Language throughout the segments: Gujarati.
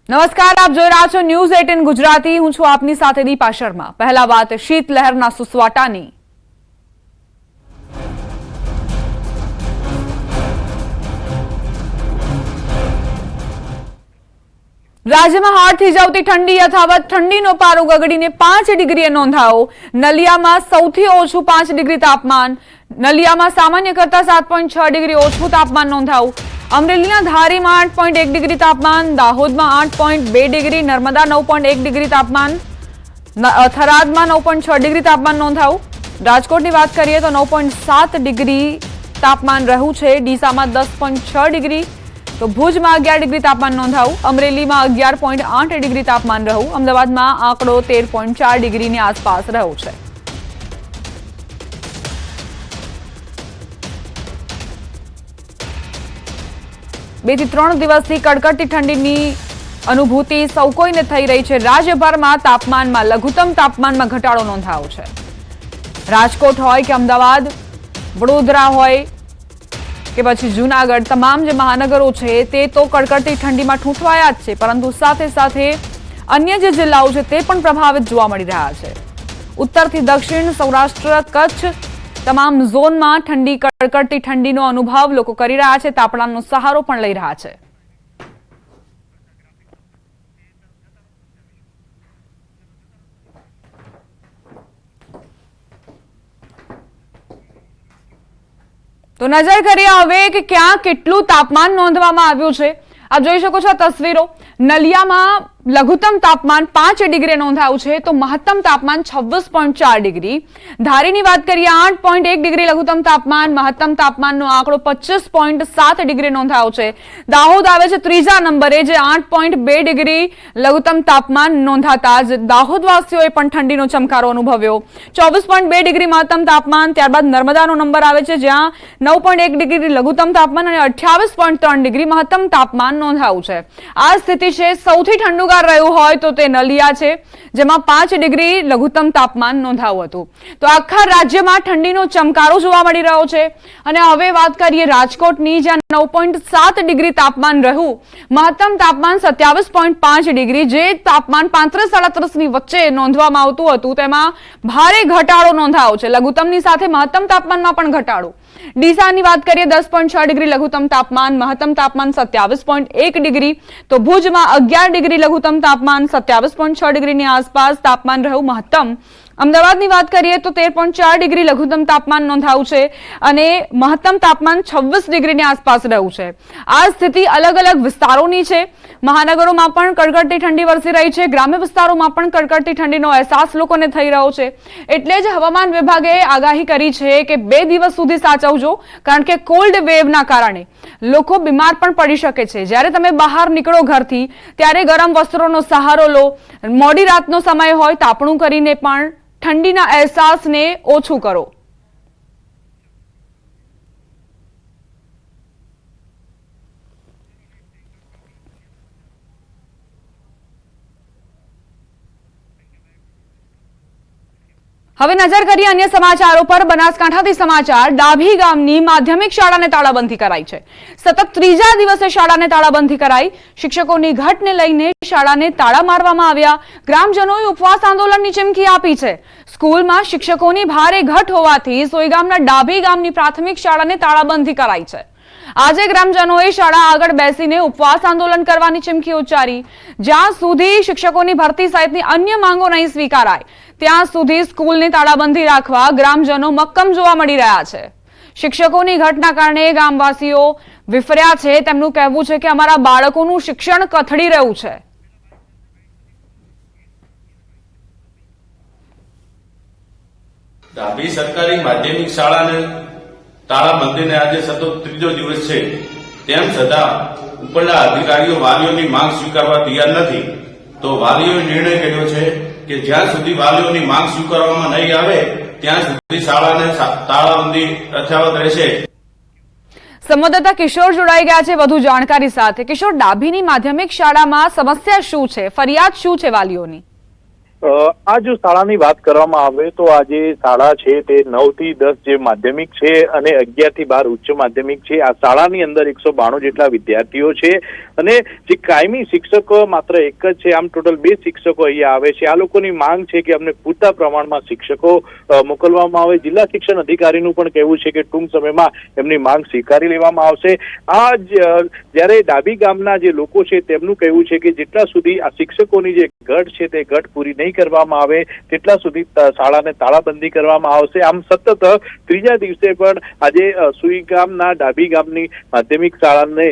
નમસ્કાર, આપ જોઈ રહ્યા છો ન્યૂઝ 18 ગુજરાતી। હું છું આપની સાથે દીપા શર્મા। પહેલા વાત શીત લહેરના સુસવાટાની। રાજ્યમાં હાડ થીજાવતી ઠંડી યથાવત। ઠંડીનો પારો ગગડીને 5 ડિગ્રીએ નોંધાયો। નલિયામાં સૌથી ઓછું 5 ડિગ્રી તાપમાન। નલિયામાં સામાન્ય કરતા 7.6 ડિગ્રી ઓછું તાપમાન નોંધાયું। અમરેલીના ધારીમાં 8.1 ડિગ્રી તાપમાન। દાહોદમાં 8.2 ડિગ્રી, નર્મદા 9.1 ડિગ્રી તાપમાન, થરાદમાં 9.6 ડિગ્રી તાપમાન નોંધાયું। રાજકોટની વાત કરીએ તો 9.7 ડિગ્રી તાપમાન રહ્યું છે। ડીસામાં 10.6 ડિગ્રી, તો ભુજમાં 11 ડિગ્રી તાપમાન નોંધાયું। અમરેલીમાં 11.8 ડિગ્રી તાપમાન રહ્યું। અમદાવાદમાં આંકડો 13.4 ડિગ્રીની આસપાસ રહ્યો છે। બે થી 3 દિવસથી કડકડતી ઠંડીની અનુભૂતિ સૌ કોઈને થઈ રહી છે। રાજ્યભરમાં તાપમાનમાં લઘુત્તમ તાપમાનમાં ઘટાડો નોંધાયો છે। રાજકોટ હોય કે અમદાવાદ, વડોદરા હોય કે પછી જૂનાગઢ, તમામ જે મહાનગરો છે તે તો કડકડતી ઠંડીમાં ઠૂંઠવાયા જ છે, પરંતુ સાથે સાથે અન્ય જે જિલ્લાઓ છે તે પણ પ્રભાવિત જોવા મળી રહ્યા છે। ઉત્તરથી દક્ષિણ, સૌરાષ્ટ્ર, કચ્છ તમામ ઝોનમાં કડકડતી ઠંડીનો અનુભવ લોકો કરી રહ્યા છે। તાપમાનનો સહારો પણ લઈ રહ્યા છે। તો નજર કરીએ હવે કે ક્યાં કેટલું તાપમાન નોંધવામાં આવ્યું છે। આપ જોઈ શકો છો તસવીરો। નલિયામાં લઘુત્તમ તાપમાન 5 ડિગ્રી નોંધાયું છે, તો મહત્તમ તાપમાન 26.4 ડિગ્રી। ધારીની વાત કરીએ 8.1 ડિગ્રી લઘુત્તમ તાપમાન, મહત્તમ તાપમાનનો આંકડો 25.7 ડિગ્રી નોંધાયો છે। દાહોદ આવે છે ત્રીજા નંબરે, જે 8.2 ડિગ્રી લઘુત્તમ તાપમાન નોંધાતા જ દાહોદવાસીઓએ પણ ઠંડીનો ચમકારો અનુભવ્યો। 24.2 ડિગ્રી મહત્તમ તાપમાન। ત્યારબાદ નર્મદાનો નંબર આવે છે, જ્યાં 9.1 ડિગ્રી લઘુત્તમ તાપમાન અને 28.3 ડિગ્રી મહત્તમ તાપમાન નોંધાયું છે। આ સ્થિતિ છે। સૌથી ઠંડુગાર રહ્યું હોય તો તે નલિયા છે, જેમાં 5 ડિગ્રી લઘુત્તમ તાપમાન નોંધાયું હતું। તો આખા રાજ્યમાં ઠંડીનો ચમકારો જોવા મળી રહ્યો છે। અને હવે વાત કરીએ રાજકોટની, જ્યાં 9.7 ડિગ્રી તાપમાન રહ્યું। મહત્તમ તાપમાન 27.5 ડિગ્રી, જે તાપમાન 35-37 ની વચ્ચે નોંધવામાં આવતું હતું તેમાં ભારે ઘટાડો નોંધાયો છે। લઘુત્તમની સાથે મહત્તમ તાપમાનમાં પણ ઘટાડો। ડીસાની વાત કરીએ 10.6 ડિગ્રી લઘુત્તમ તાપમાન, મહત્તમ તાપમાન 27.1 ડિગ્રી, તો ભુજમાં 11 ડિગ્રી લઘુત્તમ તાપમાન, 27.6 ડિગ્રીની આસપાસ તાપમાન રહ્યું મહત્તમ। અમદાવાદની વાત કરીએ તો 13.4 ડિગ્રી લઘુત્તમ તાપમાન નોંધાયું છે અને મહત્તમ તાપમાન 26 ડિગ્રીની આસપાસ રહ્યું છે। આ સ્થિતિ અલગ અલગ વિસ્તારોની છે। મહાનગરોમાં પણ કડકડતી ઠંડી વરસી રહી છે, ગ્રામ્ય વિસ્તારોમાં પણ કડકડતી ઠંડીનો અહેસાસ લોકોને થઈ રહ્યો છે। એટલે જ હવામાન વિભાગે આગાહી કરી છે કે 2 દિવસ સુધી સાચવજો, કારણ કે કોલ્ડ વેવના કારણે લોકો બીમાર પણ પડી શકે છે। જ્યારે તમે બહાર નીકળો ઘરથી ત્યારે ગરમ વસ્ત્રોનો સહારો લો। મોડી રાતનો સમય હોય તાપણું કરીને પણ ઠંડીના અહેસાસને ઓછું કરો। હવે નજર કરીએ અન્ય સમાચારો પર। બનાસકાંઠાથી સમાચાર। ડાભી ગામની માધ્યમિક શાળાને તાળાબંધી કરાઈ છે। સતત ત્રીજા દિવસે શાળાને તાળાબંધી કરાઈ। શિક્ષકોની ઘટને લઈને શાળાને તાળા મારવામાં આવ્યા। ગ્રામજનોએ ઉપવાસ આંદોલનની ચીમકી આપી છે। સ્કૂલમાં શિક્ષકોની ભારે ઘટ હોવાથી સોઈગામના ડાભી ગામની પ્રાથમિક શાળાને તાળાબંધી કરાઈ છે। આજે ગ્રામજનોએ શાળા આગળ બેસીને ઉપવાસ આંદોલન કરવાની ચીમકી ઉચ્ચારી। જ્યાં સુધી શિક્ષકોની ભરતી સહિતની અન્ય માંગો નહીં સ્વીકારાય ત્યાં સુધી સ્કૂલને તાળાબંધી રાખવા ગ્રામજનો મક્કમ જોવા મળી રહ્યા છે। શિક્ષકોની ઘટના કારણે ગામવાસીઓ વિફર્યા છે। તેમનું કહેવું છે કે અમારા બાળકોનું શિક્ષણ કથળી રહ્યું છે। ડાભી સરકારી માધ્યમિક શાળાને તાળાબંધીને આજે સતત ત્રીજો દિવસ છે, તેમ છતાં ઉપરના અધિકારીઓ વાલીઓની માંગ સ્વીકારવા તૈયાર નથી। તો વાલીઓએ નિર્ણય કર્યો છે કે જ્યાં સુધી વાલીઓની માંગ સ્વીકારવામાં નહીં આવે ત્યાં સુધી શાળાને તાળાબંધી યથાવત રહેશે। સંવાદદાતા કિશોર જોડાઈ ગયા છે વધુ જાણકારી સાથે। કિશોર, ડાભીની માધ્યમિક શાળામાં સમસ્યા શું છે, ફરિયાદ શું છે વાલીઓની? આ જો શાળાની વાત કરવામાં આવે તો આ જે શાળા છે તે 9 થી 10 જે માધ્યમિક છે અને 11 થી 12 ઉચ્ચ માધ્યમિક છે। આ શાળાની અંદર 192 જેટલા વિદ્યાર્થીઓ છે અને જે કાયમી શિક્ષકો માત્ર એક જ છે, આમ ટોટલ 2 શિક્ષકો અહીંયા આવે છે. આ લોકોની માંગ છે કે અમને પૂરતા પ્રમાણમાં શિક્ષકો મોકલવામાં આવે. જિલ્લા શિક્ષણ અધિકારીનું પણ કહેવું છે કે ટૂંક સમયમાં એમની માંગ સ્વીકારી લેવામાં આવશે. આ જ્યારે ડાબી ગામના જે લોકો છે તેમનું કહેવું છે કે જેટલા સુધી આ શિક્ષકોની જે ઘટ છે તે ઘટ પૂરી નહીં કરવામાં આવે તેટલા સુધી શાળાને તાળાબંધી કરવામાં આવશે. આમ સતત ત્રીજા દિવસે પણ આજે સુઈ ગામના ડાબી ગામની માધ્યમિક શાળાને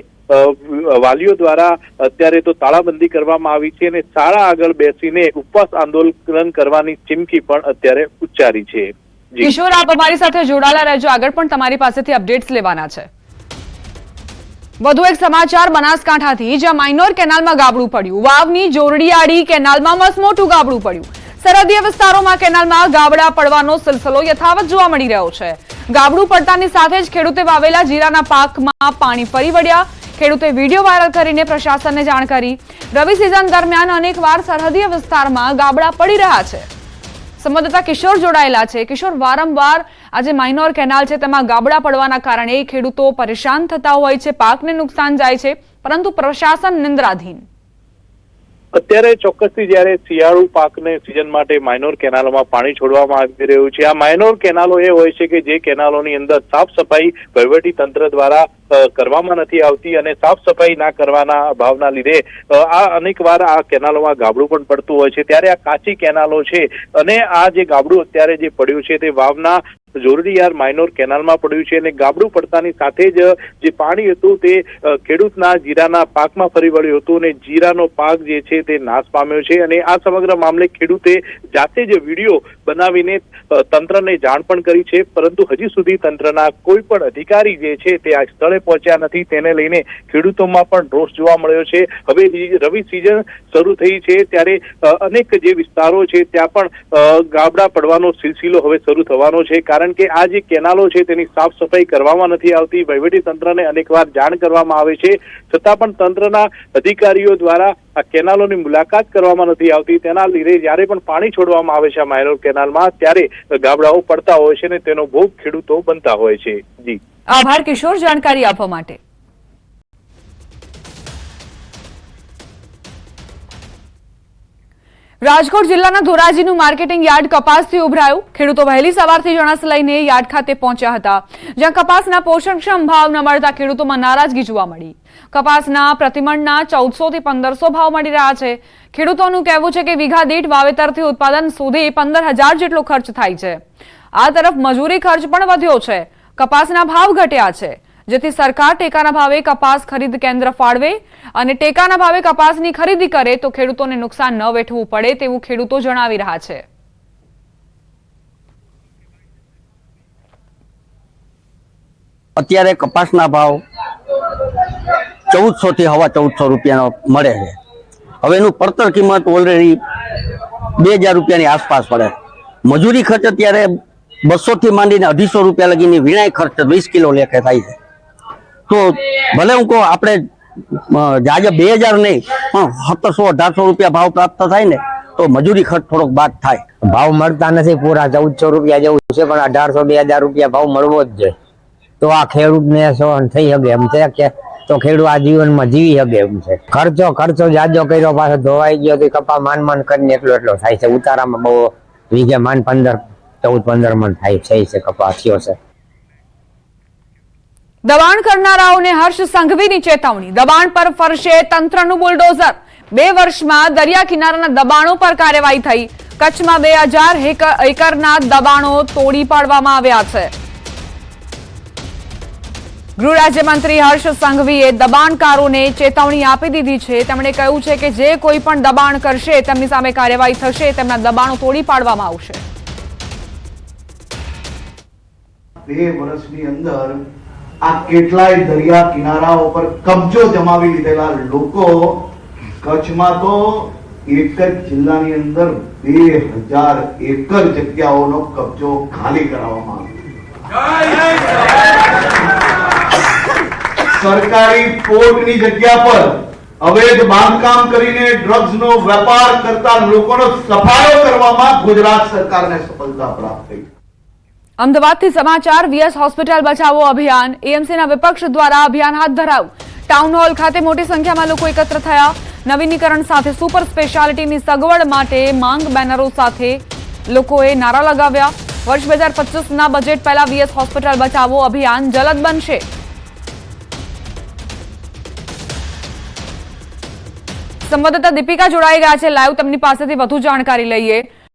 વાલીઓ દ્વારા અત્યારે તો તાળાબંધી કરવામાં આવી છે અને શાળા આગળ બેસીને ઉપવાસ આંદોલન કરવાની ચીમકી પણ અત્યારે ઉચ્ચારી છે. કિશોર, આપ અમારી સાથે જોડાયેલા રહેજો, આગળ પણ તમારી પાસેથી અપડેટ્સ લેવાના છે. વધુ એક સમાચાર બનાસકાંઠાથી, જ્યાં માઇનોર કેનાલમાં ગાબડું પડ્યું. વાવની જોરડીયાળી કેનાલમાં મસમોટું ગાબડું પડ્યું. સરહદીય વિસ્તારોમાં કેનાલમાં ગાબડા પડવાનો સિલસિલો યથાવત જોવા મળી રહ્યો છે. ગાબડું પડતાની સાથે જ ખેડૂતે વાવેલા જીરાના પાકમાં પાણી ફરી વળ્યા. ખેડૂતે વિડીયો વાયરલ કરીને પ્રશાસનને જાણ કરી. રવિ સિઝન દરમિયાન અનેકવાર સરહદીય વિસ્તારમાં ગાબડા પડી રહ્યા છે. સંવાદદાતા કિશોર જોડાયેલા છે. કિશોર, વારંવાર આજે માઇનોર કેનાલ છે તેમાં ગાબડા પડવાના કારણે ખેડૂતો પરેશાન થતા હોય છે, પાકને નુકસાન જાય છે, પરંતુ પ્રશાસન નિંદ્રાધીન. અત્યારે ચોક્કસથી જ્યારે શિયાળુ પાકને સિઝન માટે માઇનોર કેનાલોમાં પાણી છોડવામાં આવી રહ્યું છે. આ માઇનોર કેનાલો એ હોય છે કે જે કેનાલોની અંદર સાફ સફાઈ વહીવટી તંત્ર દ્વારા કરવામાં નથી આવતી અને સાફ સફાઈ ના કરવાના અભાવના લીધે આ અનેકવાર આ કેનાલોમાં ગાબડું પણ પડતું હોય છે. ત્યારે આ કાચી કેનાલો છે અને આ જે ગાબડું અત્યારે જે પડ્યું છે તે વાવના જોરડીયાર માઇનોર કેનાલમાં પડ્યું છે અને ગાબડું પડતાની સાથે જ જે પાણી હતું તે ખેડૂતના જીરાના પાકમાં ફરી વળ્યું હતું અને જીરાનો પાક જે છે તે નાશ પામ્યો છે. અને આ સમગ્ર મામલે ખેડૂતે જાતે જ વિડીયો બનાવીને તંત્રને જાણ પણ કરી છે, પરંતુ હજી સુધી તંત્રના કોઈ પણ અધિકારી જે છે તે આ સ્થળે પહોંચ્યા નથી. તેને લઈને ખેડૂતોમાં પણ રોષ જોવા મળ્યો છે. હવે રવિ સિઝન શરૂ થઈ છે ત્યારે અનેક જે વિસ્તારો છે ત્યાં પણ ગાબડા પડવાનો સિલસિલો હવે શરૂ થવાનો છે, કારણ કે આ જે કેનાલો છે તેની સાફ સફાઈ કરવામાં નથી આવતી. વહીવટી તંત્રને અનેકવાર જાણ કરવામાં આવે છે, છતાં પણ તંત્રના અધિકારીઓ દ્વારા આ કેનાલોની મુલાકાત કરવામાં નથી આવતી. તેના લીધે જ્યારે પણ પાણી છોડવામાં આવે છે આ માઇનોર કેનાલમાં ત્યારે ગાબડાઓ પડતા હોય છે અને તેનો ભોગ ખેડૂતો બનતા હોય છે. જી, આભાર કિશોર જાણકારી આપવા માટે. રાજકોટ જિલ્લાના ધોરાજીનું માર્કેટિંગ યાર્ડ કપાસથી ઉભરાયું. ખેડૂતો વહેલી સવારથી જણસ લઈને યાર્ડ ખાતે પહોંચ્યા હતા, જ્યાં કપાસના પોષણક્ષમ ભાવ ન મળતા ખેડૂતોમાં નારાજગી જોવા મળી. કપાસના પ્રતિમણના 1400 થી 1500 ભાવ મળી રહ્યા છે. ખેડૂતોનું કહેવું છે કે વીઘા દીઠ વાવેતરથી ઉત્પાદન સુધી 15,000 જેટલો ખર્ચ થાય છે. આ તરફ મજૂરી ખર્ચ પણ વધ્યો છે. કપાસના ભાવ ઘટ્યા છે, જેથી સરકાર ટેકાના ભાવે કપાસ ખરીદ કેન્દ્ર ફાળવે અને ટેકાના ભાવે કપાસની ખરીદી કરે તો ખેડૂતોને નુકસાન ન વેઠવું પડે તેવું ખેડૂતો જણાવી રહ્યા છે. અત્યારે કપાસના ભાવ 1400 થી 1450 રૂપિયાનો મળે છે. હવે એનું પડતર કિંમત ઓલરેડી 2000 રૂપિયાની આસપાસ પડે. મજૂરી ખર્ચ અત્યારે 200 થી માંડીને 250 રૂપિયા લગીની વીણાઈ ખર્ચ 20 કિલો લેખે થાય છે. તો ભલે હું કહું આપણે આજે 2000 નહીં પણ 1700-1800 રૂપિયા ભાવ પ્રાપ્ત થાય ને તો મજૂરી ખર્ચ થોડોક બાદ થાય. ભાવ મળતા નથી, પૂરા 1400 રૂપિયા જેવું છે, પણ 1800-2000 રૂપિયા ભાવ મળવો જ જોઈએ તો આ ખેડૂતને સહન થઈ શકે એમ છે કે તો ખેડૂત આ જીવનમાં જીવી શકે એમ છે. ખર્ચો જાજો કર્યો, પાછો ધોવાઈ ગયો તો કપા માન કરીને એટલો થાય છે. ઉતારામાં બહુ વીઘે 14-15 મણ થાય છે કપાસ થયો છે. દબાણ કરનારાઓને હર્ષ સંઘવીની ચેતવણી. દબાણ પર ફરશે તંત્રનું બુલડોઝર. 2 વર્ષમાં દરિયા કિનારાના દબાણો પર કાર્યવાહી થઈ. કચ્છમાં 2000 એકરના દબાણો તોડી પાડવામાં આવ્યા છે. ગૃહ રાજ્યમંત્રી હર્ષ સંઘવીએ દબાણકારોને ચેતવણી આપી દીધી છે. તેમણે કહ્યું છે કે જે કોઈ પણ દબાણ કરશે તેમની સામે કાર્યવાહી થશે, તેમના દબાણો તોડી પાડવામાં આવશે. 2 વર્ષની અંદર આ કેટલાય દરિયા કિનારાઓ પર કબજો જમાવી લીધેલા લોકો, કચ્છમાં તો એક જ જિલ્લાની અંદર 2000 એકર જગ્યાઓનો કબજો ખાલી કરાવવામાં આવ્યો. સરકારી પોર્ટની જગ્યા પર અવૈધ બાંધકામ કરીને ડ્રગ્સનો વેપાર કરતા લોકોનો સફાયો કરવામાં ગુજરાત સરકારને સફળતા પ્રાપ્ત થઈ. અમદાવાદથી સમાચાર. વીએસ હોસ્પિટલ બચાવો અભિયાન. એએમસીના વિપક્ષ દ્વારા અભિયાન હાથ ધરાયું. ટાઉન હોલ ખાતે મોટી સંખ્યામાં લોકો એકત્ર થયા. નવીનીકરણ સાથે સુપર સ્પેશિયાલિટીની સગવડ માટે માંગ બેનરો સાથે લોકોએ નારા લગાવ્યા. વર્ષ 2025ના બજેટ પહેલા વીએસ હોસ્પિટલ બચાવો અભિયાન જલદ બનશે. સંવાદદાતા દીપિકા જોડાઈ ગયા છે લાઈવ, તેમની પાસેથી વધુ જાણકારી લઈએ.